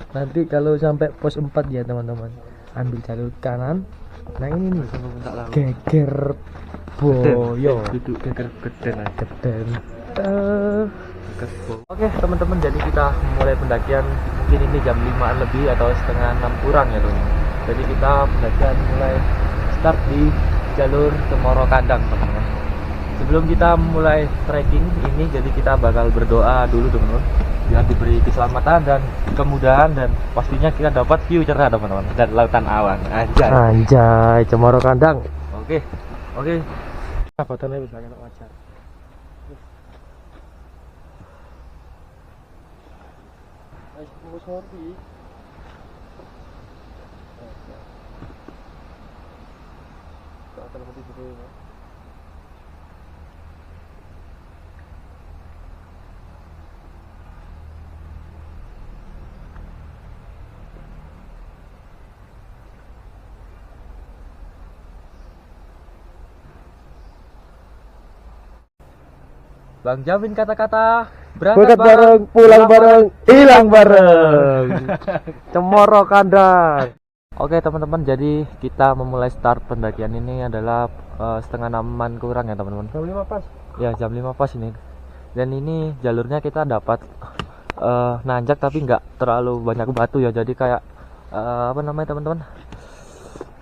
Nanti kalau sampai pos 4 ya teman-teman, ambil jalur kanan. Nah ini nih, geger boyo, duduk geger geden aja. geden. Oke teman-teman, jadi kita mulai pendakian. Mungkin ini jam 5 lebih atau setengah 6 kurang ya teman-teman. Jadi kita pendakian mulai start di jalur Cemoro Kandang teman-teman. Sebelum kita mulai trekking ini, jadi kita bakal berdoa dulu teman-teman, biar diberi keselamatan dan kemudahan, dan pastinya kita dapat view cerah teman-teman dan lautan awan. Anjay, Cemoro Kandang. Oke. Fotonya bisa kena wajar. Sorry. Bang Jamin kata-kata berangkat bareng, pulang bareng, hilang bareng. Cemoro Kandang. Oke teman-teman, jadi kita memulai start pendakian ini adalah setengah 6-an kurang ya teman-teman. Jam 5 pas. Ya jam 5 pas ini. Dan ini jalurnya kita dapat nanjak tapi nggak terlalu banyak batu ya. Jadi kayak apa namanya teman-teman,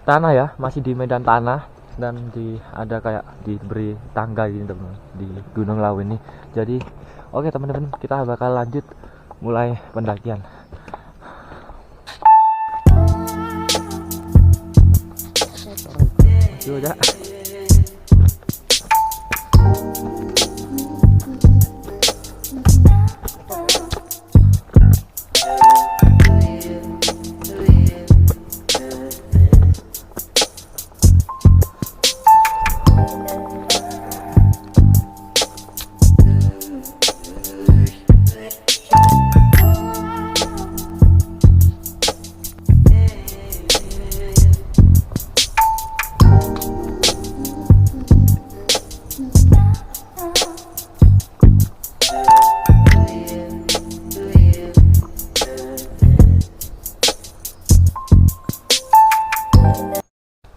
tanah ya, masih di medan tanah. Dan ada kayak diberi tangga gini teman-teman di Gunung Lawu ini. Jadi oke teman-teman, kita bakal lanjut mulai pendakian. Sudah.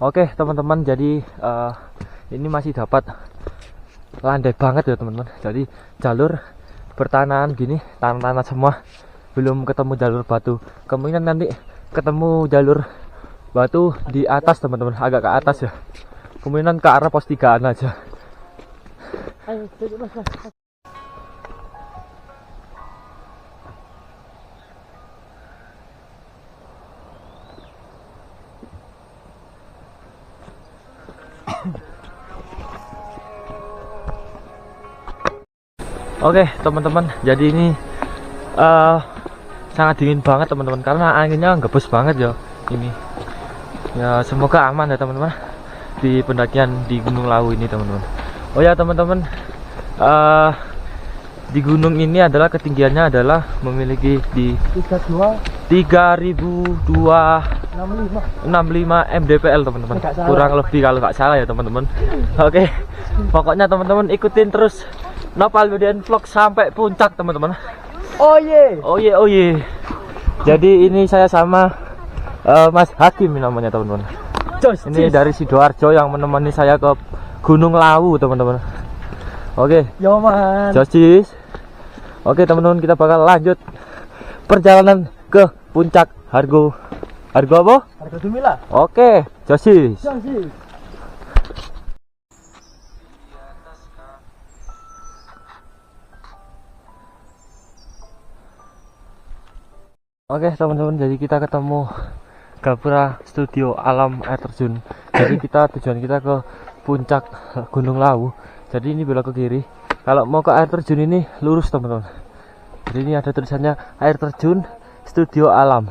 Oke teman-teman, jadi ini masih dapat landai banget ya teman-teman. Jadi jalur bertanahan gini, tanah-tanah semua, belum ketemu jalur batu. Kemungkinan nanti ketemu jalur batu di atas teman-teman, agak ke atas ya. Kemungkinan ke arah pos 3-an aja. Ayo, Oke teman-teman, jadi ini sangat dingin banget teman-teman, karena anginnya ngebus banget ya ini. Ya semoga aman ya teman-teman di pendakian di Gunung Lawu ini teman-teman. Oh ya teman-teman, di gunung ini adalah ketinggiannya adalah memiliki di 3265 mdpl teman-teman, kurang lebih kalau nggak salah ya teman-teman. Oke, pokoknya teman-teman ikutin terus Nopal Medan Vlog sampai puncak teman-teman. Oh ye. Jadi ini saya sama Mas Hakim namanya teman-teman. Ini dari Sidoarjo yang menemani saya ke Gunung Lawu teman-teman. Oke. Yo man. Josis. Oke teman-teman, kita bakal lanjut perjalanan ke puncak Hargo apa? Hargo Dumila. Oke, Josis. Oke teman-teman, jadi kita ketemu Gapura Studio Alam Air Terjun. Jadi tujuan kita ke puncak Gunung Lawu. Jadi ini belok ke kiri. Kalau mau ke air terjun ini lurus teman-teman. Jadi ini ada tulisannya Air Terjun Studio Alam.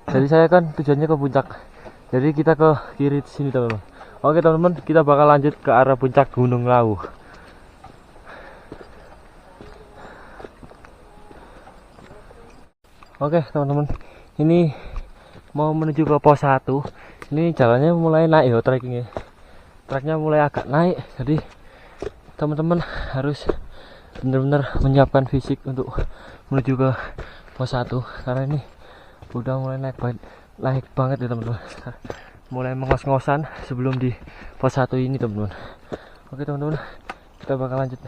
Jadi saya kan tujuannya ke puncak. Jadi kita ke kiri sini teman-teman. Oke teman-teman, kita bakal lanjut ke arah puncak Gunung Lawu. Oke teman-teman, ini mau menuju ke pos 1. Ini jalannya mulai naik ya, trekkingnya. Treknya mulai agak naik, jadi teman-teman harus benar-benar menyiapkan fisik untuk menuju ke pos 1, karena ini udah mulai naik banget ya teman-teman. Mulai mengos-ngosan sebelum di pos 1 ini teman-teman. Oke teman-teman, kita bakal lanjut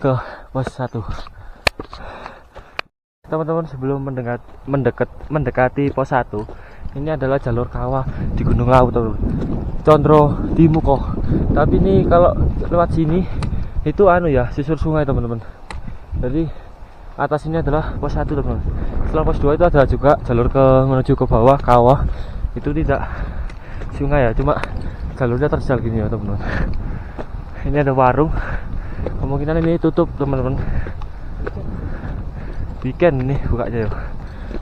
ke pos 1. Teman-teman, sebelum mendekati pos 1, ini adalah jalur kawah di Gunung Lawu teman-teman, Condro di Muko. Tapi ini kalau lewat sini itu ya susur sungai teman-teman. Jadi atas ini adalah pos 1 teman-teman. Setelah pos 2 itu ada juga jalur menuju ke bawah kawah. Itu tidak sungai ya, cuma jalurnya terjal gini ya teman-teman. Ini ada warung, kemungkinan ini tutup teman-teman. Weekend ini bukanya ya.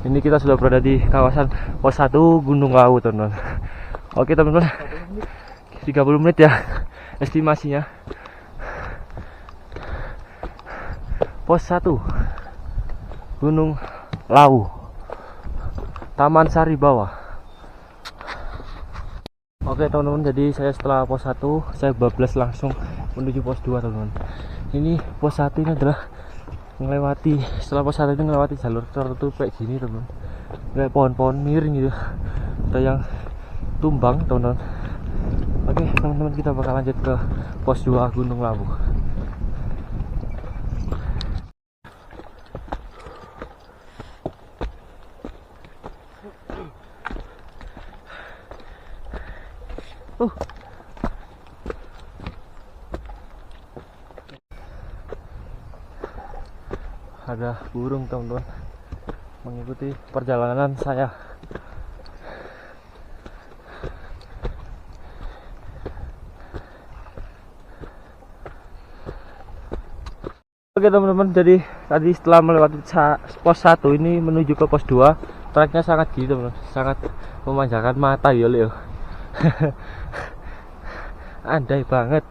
Ini kita sudah berada di kawasan pos 1 Gunung Lawu teman-teman. Oke teman-teman, 30 menit ya estimasinya. Pos 1 Gunung Lawu, Taman Sari Bawah. Oke teman-teman, jadi saya setelah pos 1 saya bablas langsung menuju pos 2 teman-teman. Ini pos 1 ini adalah setelah pos 1 ini melewati jalur tertutup kayak gini teman-teman, kayak pohon-pohon miring gitu, ada yang tumbang teman-teman. Oke teman-teman, kita bakal lanjut ke pos 2 Gunung Lawu. Ada burung teman-teman mengikuti perjalanan saya. Oke teman-teman, jadi tadi setelah melewati pos 1 ini menuju ke pos 2, treknya sangat gini teman-teman, sangat memanjakan mata ya Leo. landai banget,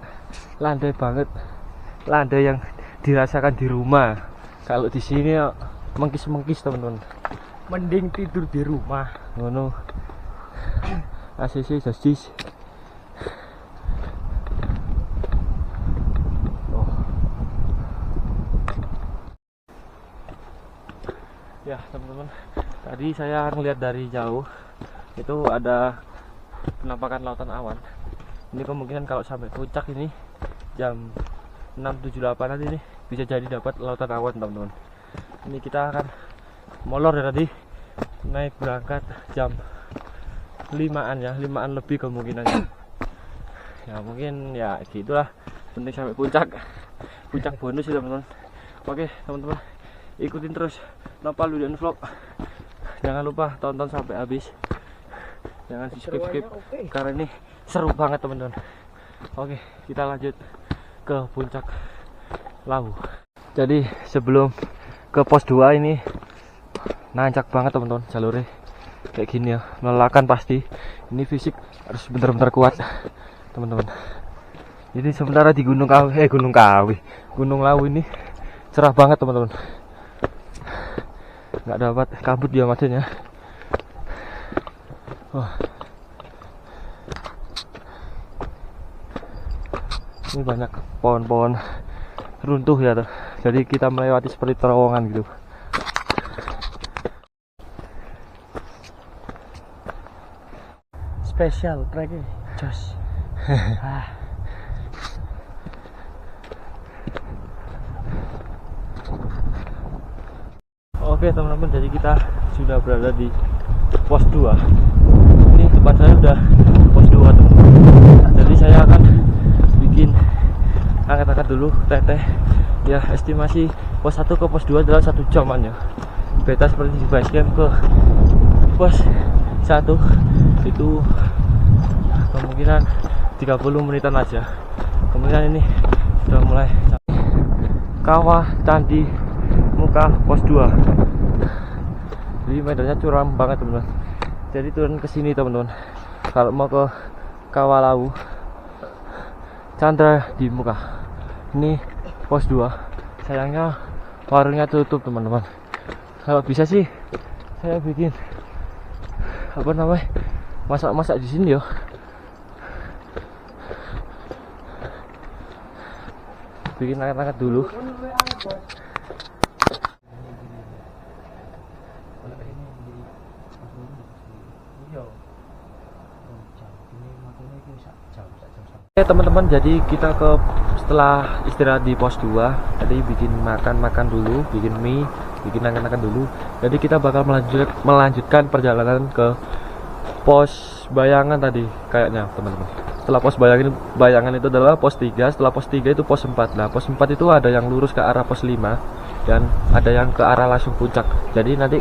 landai yang dirasakan di rumah. Kalau di sini ya mengkis teman-teman, mending tidur di rumah ngono. ACC justice. Ya teman-teman, tadi saya ngelihat dari jauh itu ada penampakan lautan awan. Ini kemungkinan kalau sampai puncak ini jam 6.78 nanti nih bisa jadi dapat lautan awan teman-teman. Ini kita akan molor ya, tadi naik berangkat jam 5-an ya, 5-an lebih kemungkinannya. Ya mungkin ya gitulah, penting sampai puncak bonus ya teman-teman. Oke teman-teman, ikutin terus Nopal Ludian Vlog, jangan lupa tonton sampai habis, jangan di skip karena ini seru banget teman-teman. Oke, kita lanjut ke puncak Lawu. Jadi sebelum ke pos 2 ini nancak banget teman-teman, jalurnya kayak gini ya, melelahkan pasti. Ini fisik harus benar-benar kuat teman-teman. Jadi sementara di Gunung Lawu ini cerah banget teman-teman, nggak dapat kabut dia maksudnya. Ini banyak pohon-pohon runtuh ya, jadi kita melewati seperti terowongan gitu. Spesial treknya jos. Oke teman-teman, jadi kita sudah berada di pos 2. Ini depan saya udah pos 2 teman-teman. Jadi saya akan bikin angkat-angkat dulu teteh ya. Estimasi pos 1 ke pos 2 adalah 1 jaman ya. Beta seperti di base camp ke pos 1 itu kemungkinan 30 menitan aja. Kemungkinan ini sudah mulai kawah Candi Muka pos 2. Jadi medannya curam banget teman-teman. Jadi turun ke sini teman-teman kalau mau ke Kawah Lawu, Chandra di Muka. Ini pos 2. Sayangnya warungnya tutup teman-teman. Kalau bisa sih saya bikin masak-masak di sini yo. Bikin angkat-angkat dulu. Oke teman-teman, jadi kita setelah istirahat di pos 2 tadi bikin makan dulu, bikin mie, bikin angan-angan dulu. Jadi kita bakal melanjutkan perjalanan ke pos bayangan tadi kayaknya teman-teman. Setelah pos bayangan itu adalah pos 3, setelah pos 3 itu pos 4. Nah, pos 4 itu ada yang lurus ke arah pos 5 dan ada yang ke arah langsung puncak. Jadi nanti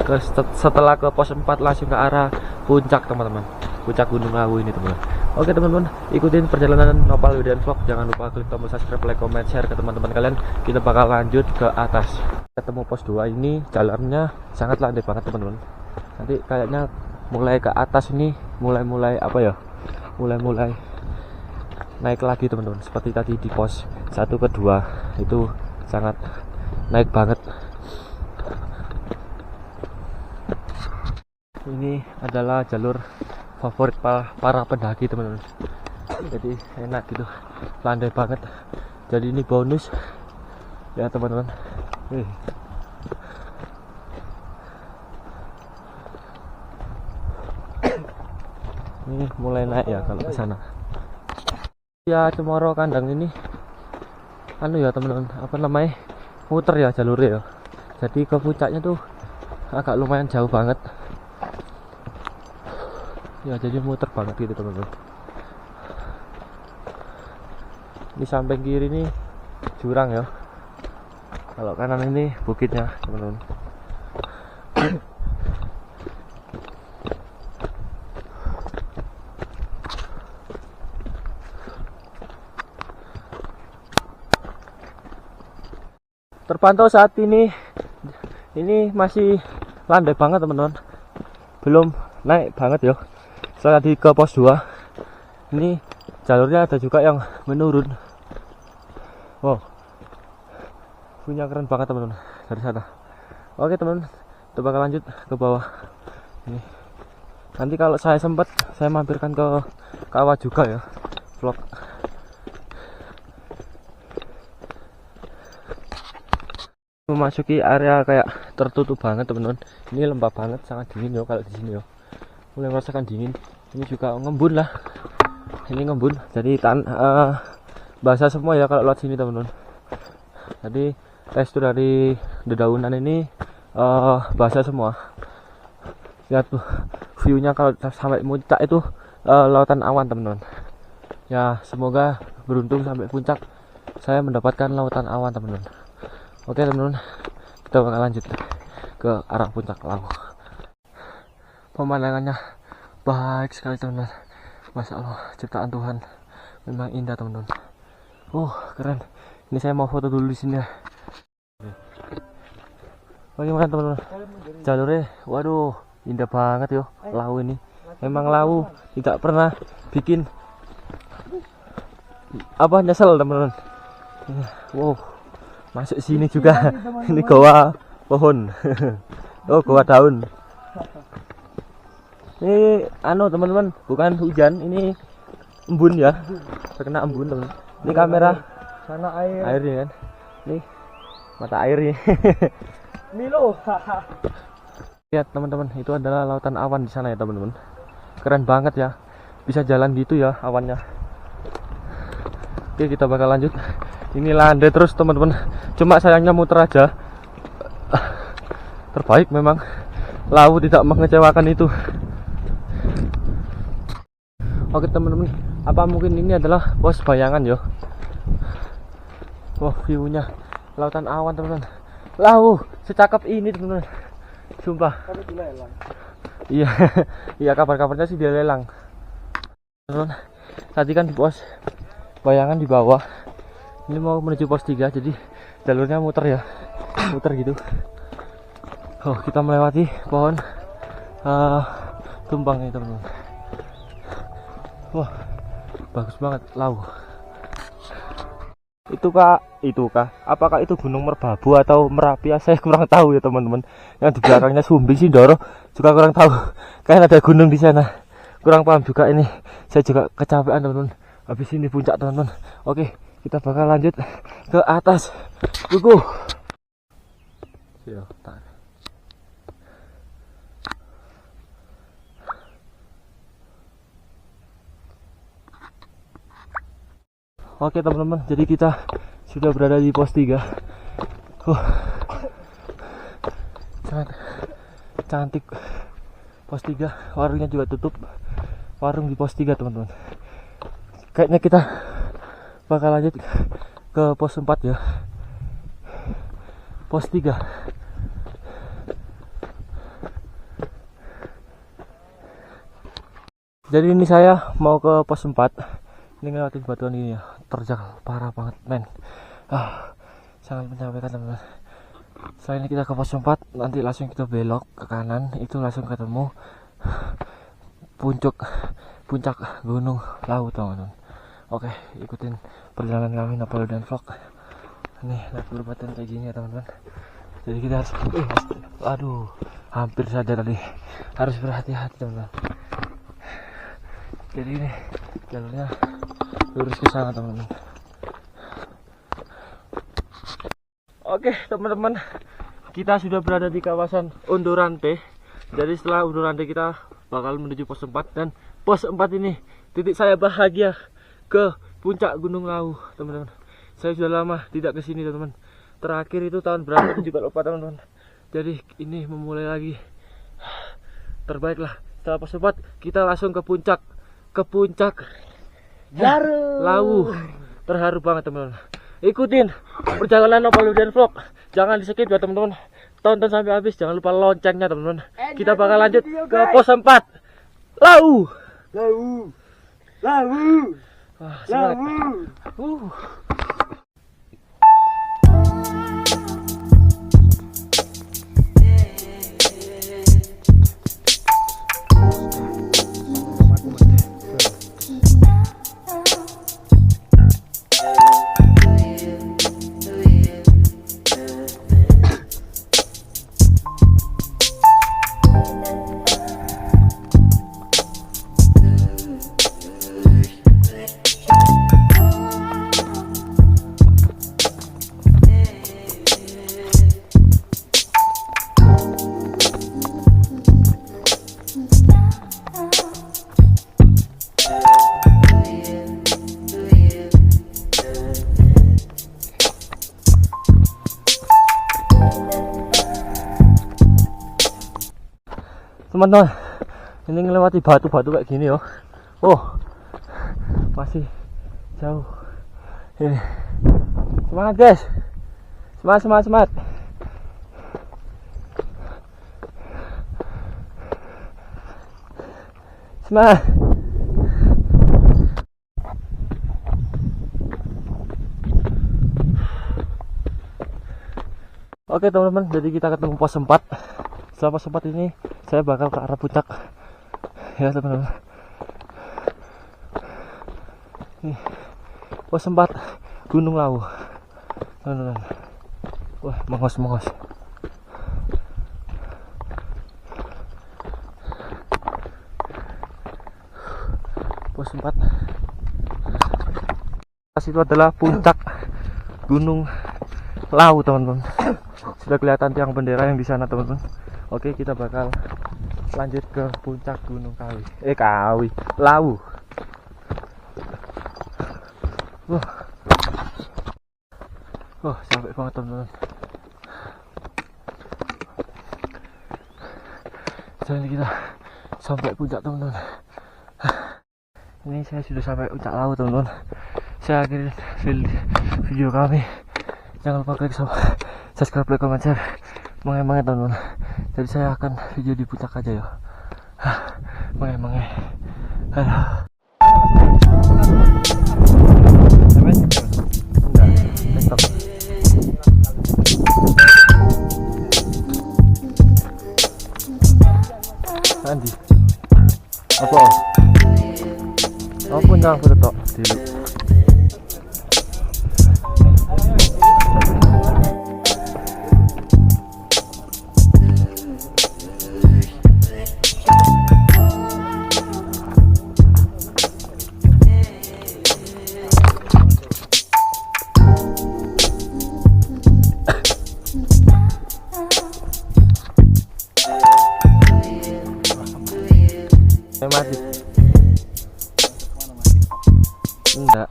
setelah ke pos 4 langsung ke arah puncak teman-teman. Puncak Gunung Lawu ini teman-teman. Oke teman-teman, ikutin perjalanan Nopal Wildan Vlog. Jangan lupa klik tombol subscribe, like, comment, share ke teman-teman kalian. Kita bakal lanjut ke atas. Ketemu pos 2 ini jalannya sangat landai banget teman-teman. Nanti kayaknya mulai ke atas ini mulai apa ya? Mulai naik lagi teman-teman. Seperti tadi di pos 1 ke 2 itu sangat naik banget. Ini adalah jalur favorit para pendaki teman-teman. Jadi enak gitu, landai banget. Jadi ini bonus ya teman-teman. Ini mulai naik ya kalau ke sana. Ya Cemoro Kandang ini anu ya teman-teman, apa namanya, muter ya jalurnya ya. Jadi ke puncaknya tuh agak lumayan jauh banget ya, jadi muter banget gitu teman-teman. Di samping kiri ini jurang ya, kalau kanan ini bukitnya teman-teman. Terpantau saat ini masih landai banget teman-teman, belum naik banget ya. Setelah di ke pos 2 ini jalurnya ada juga yang menurun. Wow, punya keren banget teman-teman dari sana. Oke teman-teman, kita bakal lanjut ke bawah ini. Nanti kalau saya sempat, saya mampirkan ke kawah juga ya, vlog. Memasuki area kayak tertutup banget teman-teman. Ini lembab banget, sangat dingin ya kalau di sini ya. Mulai merasakan dingin. Ini juga ngembun lah. Ini ngembun, jadi basah semua ya kalau lewat sini teman-teman. Jadi tekstur dari dedaunan ini basah semua. Lihat tuh view-nya kalau sampai puncak itu lautan awan teman-teman. Ya semoga beruntung sampai puncak saya mendapatkan lautan awan teman-teman. Oke teman-teman, kita bakal lanjut ke arah puncak Lawu. Pemandangannya baik sekali teman-teman. Masya Allah, ciptaan Tuhan memang indah teman-teman. Keren. Ini saya mau foto dulu di sini ya. Bagaimana teman-teman? Jalurnya, waduh, indah banget yo. Lawu ini. Memang Lawu tidak pernah bikin nyesel teman-teman. Wow, masuk sini juga. Ini goa pohon. Goa daun. Ini teman-teman, bukan hujan, ini embun ya, terkena embun teman. Ini kamera, sana airnya kan, nih mata airnya. Milo. Lihat teman-teman, itu adalah lautan awan di sana ya teman-teman. Keren banget ya, bisa jalan gitu ya awannya. Oke, kita bakal lanjut. Ini landai terus teman-teman, cuma sayangnya muter aja. Terbaik memang, Lawu tidak mengecewakan itu. Oke teman-teman, apa mungkin ini adalah pos bayangan yo. Wah, view-nya lautan awan teman-teman. Lawu secakep ini teman-teman, sumpah. Iya, iya kabar-kabarnya sih dia lelang teman-teman. Tadi kan di pos bayangan di bawah, ini mau menuju pos 3, jadi jalurnya muter ya, muter gitu. Kita melewati pohon tumbang ini teman-teman. Wah, bagus banget Lawu. Itu kah? Apakah itu Gunung Merbabu atau Merapi? Saya kurang tahu ya teman-teman. Yang di belakangnya Sumbing Sindoro juga kurang tahu. Kayak ada gunung di sana. Kurang paham juga ini. Saya juga kecapean teman-teman. Habis ini puncak teman-teman. Oke, kita bakal lanjut ke atas. Tunggu. Siap. Oke teman-teman, jadi kita sudah berada di pos 3. Sangat cantik pos 3. Warungnya juga tutup. Warung di pos 3 teman-teman. Kayaknya kita bakal lanjut ke pos 4 ya. Pos 3. Jadi ini saya mau ke pos 4. Ini ngelewatin batuan ini ya. Terjal parah banget men. Sangat mencapaikan teman-teman. Setelah ini kita ke pos 4, nanti langsung kita belok ke kanan, itu langsung ketemu puncak Gunung Lawu teman-teman. Oke, ikutin perjalanan kami Napoli dan vlog. Ini naik perempatan kayak gini ya teman-teman. Jadi kita harus hampir saja tadi. Harus berhati-hati teman-teman. Jadi ini jalurnya lurus ke sana teman-teman. Oke teman-teman, kita sudah berada di kawasan Undurante. Jadi setelah Undurante kita bakal menuju pos 4, dan pos 4 ini titik saya bahagia ke puncak Gunung Lawu teman-teman. Saya sudah lama tidak ke sini teman-teman. Terakhir itu tahun berapa juga lupa teman-teman. Jadi ini memulai lagi. Terbaiklah, setelah pos 4 kita langsung ke puncak Lawu. Terharu banget teman-teman. Ikutin perjalanan Nopal dan vlog. Jangan di skip ya teman-teman. Tonton sampai habis. Jangan lupa loncengnya teman-teman. Kita bakal lanjut ke pos 4 Lawu. Semangat. Teman-teman, ini ngelewati batu-batu kayak gini yo. Masih jauh. Ini. Semangat guys. Semangat. Semangat. Oke teman-teman, jadi kita ketemu pos 4. Setelah pos 4 ini saya bakal ke arah puncak ya teman-teman. Nih, pos 4 Gunung Lawu teman-teman. Wah, mongos. Pos 4 itu adalah puncak Gunung Lawu teman-teman. Sudah kelihatan tiang bendera yang di sana teman-teman. Oke, kita bakal lanjut ke puncak Gunung Lawu. Sampai banget teman-teman. Jadi kita sampai puncak teman-teman. Ini saya sudah sampai puncak Lawu teman-teman. Saya akhiri video kami. Jangan lupa klik subscribe, like, comment, share. Semangat teman-teman. Jadi saya akan video di puncak aja ya. Semangat. Andi. Apa? Apa nang foto dulu. Mati. Enggak.